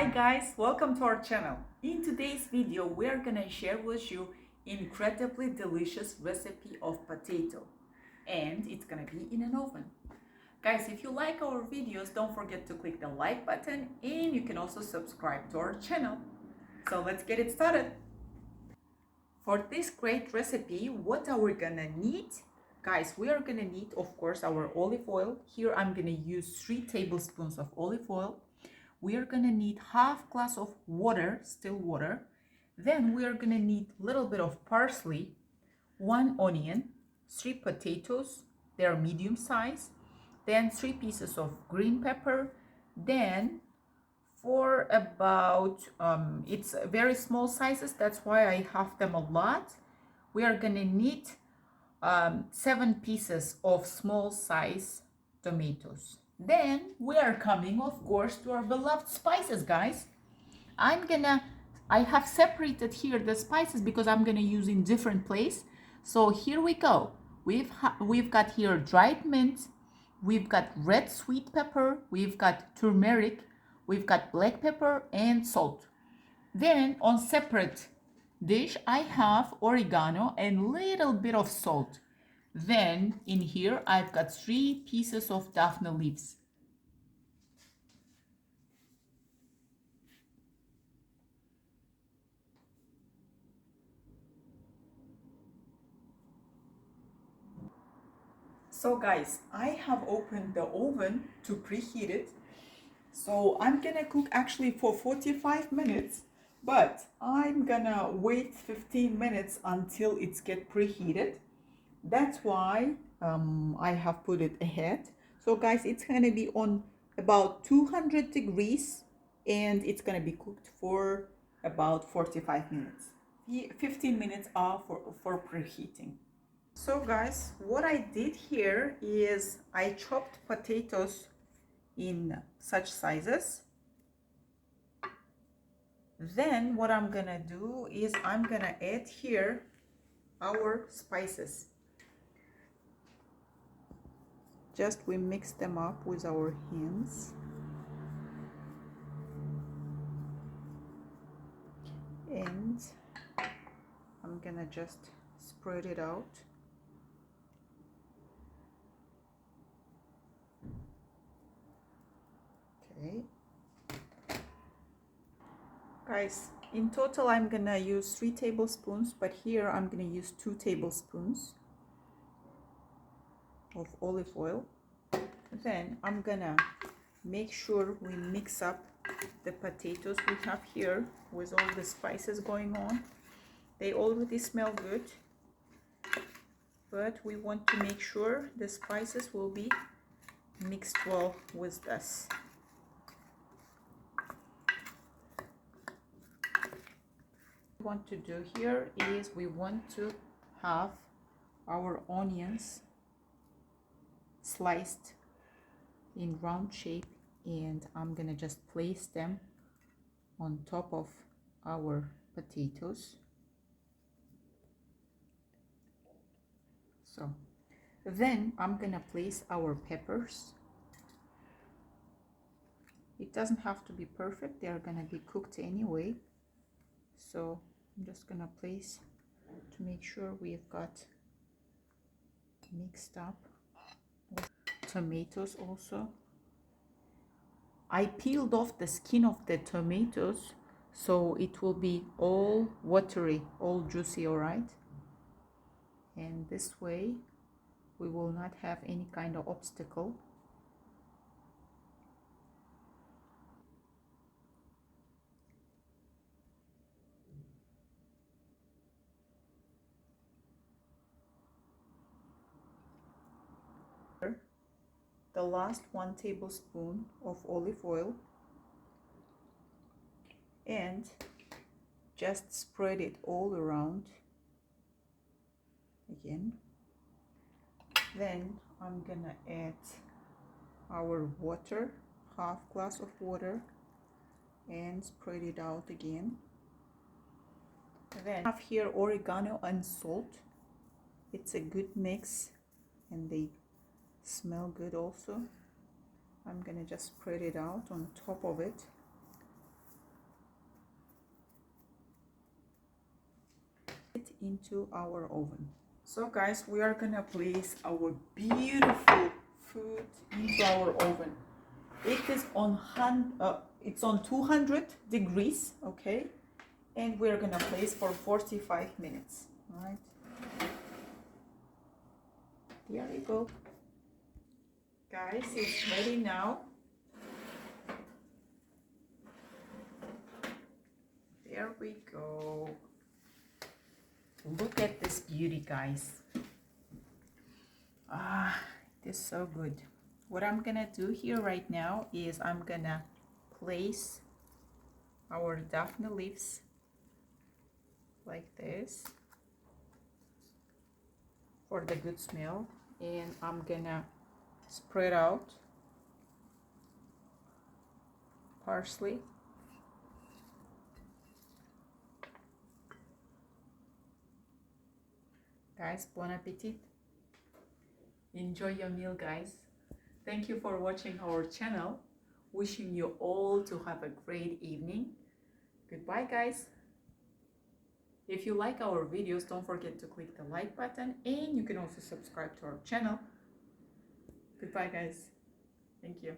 Hi guys, welcome to our channel. In today's video, we're gonna share with you incredibly delicious recipe of potato, and it's gonna be in an oven. Guys, if you like our videos, don't forget to click the like button and you can also subscribe to our channel. So let's get it started. For this great recipe, what are we gonna need? Guys, we are gonna need, of course, our olive oil. Here I'm gonna use 3 tablespoons of olive oil. We are gonna need half glass of water, still water. Then we are gonna need a little bit of parsley, 1 onion, 3 potatoes, they are medium size, then 3 pieces of green pepper, then for about, it's very small sizes, that's why I have them a lot. We are gonna need 7 pieces of small size tomatoes. Then we are coming, of course, to our beloved spices, guys. I have separated here the spices because I'm gonna use in different place. So here we go. We've got here dried mint, we've got red sweet pepper, we've got turmeric, we've got black pepper and salt. Then on separate dish, I have oregano and little bit of salt. Then in here, I've got 3 pieces of daphne leaves. So guys, I have opened the oven to preheat it. So I'm gonna cook actually for 45 minutes, but I'm gonna wait 15 minutes until it's get preheated. That's why I have put it ahead. So guys, it's gonna be on about 200 degrees and it's gonna be cooked for about 45 minutes. 15 minutes are for preheating. So guys, what I did here is I chopped potatoes in such sizes. Then what I'm gonna do is I'm gonna add here our spices. Just we mix them up with our hands. And I'm gonna just spread it out. Okay. Guys, in total I'm gonna use 3 tablespoons, but here I'm gonna use 2 tablespoons of olive oil. Then I'm gonna make sure we mix up the potatoes we have here with all the spices going on. They already smell good, but we want to make sure the spices will be mixed well with this. What we want to do here is we want to have our onions sliced in round shape, and I'm gonna just place them on top of our potatoes. So then I'm gonna place our peppers. It doesn't have to be perfect, they are gonna be cooked anyway. So I'm just gonna place to make sure we've got mixed up. Tomatoes also. I peeled off the skin of the tomatoes so it will be all watery, all juicy, all right? And this way we will not have any kind of obstacle. The last 1 tablespoon of olive oil and just spread it all around again. Then I'm gonna add our water, half glass of water, and spread it out again. Then I have here oregano and salt. It's a good mix and they smell good also. I'm gonna just spread it out on top of it. into our oven. So guys, we are gonna place our beautiful food into our oven. It is on it's on 200 degrees, okay? And we're gonna place for 45 minutes. All right. There we go. Guys, it's ready now. There we go. Look at this beauty, guys. It is so good. What I'm gonna do here right now is I'm gonna place our daphne leaves like this for the good smell, and I'm gonna spread out parsley. Guys, bon appetit. Enjoy your meal, guys. Thank you for watching our channel. Wishing you all to have a great evening. Goodbye, guys. If you like our videos, don't forget to click the like button, and you can also subscribe to our channel. Goodbye, guys. Thank you.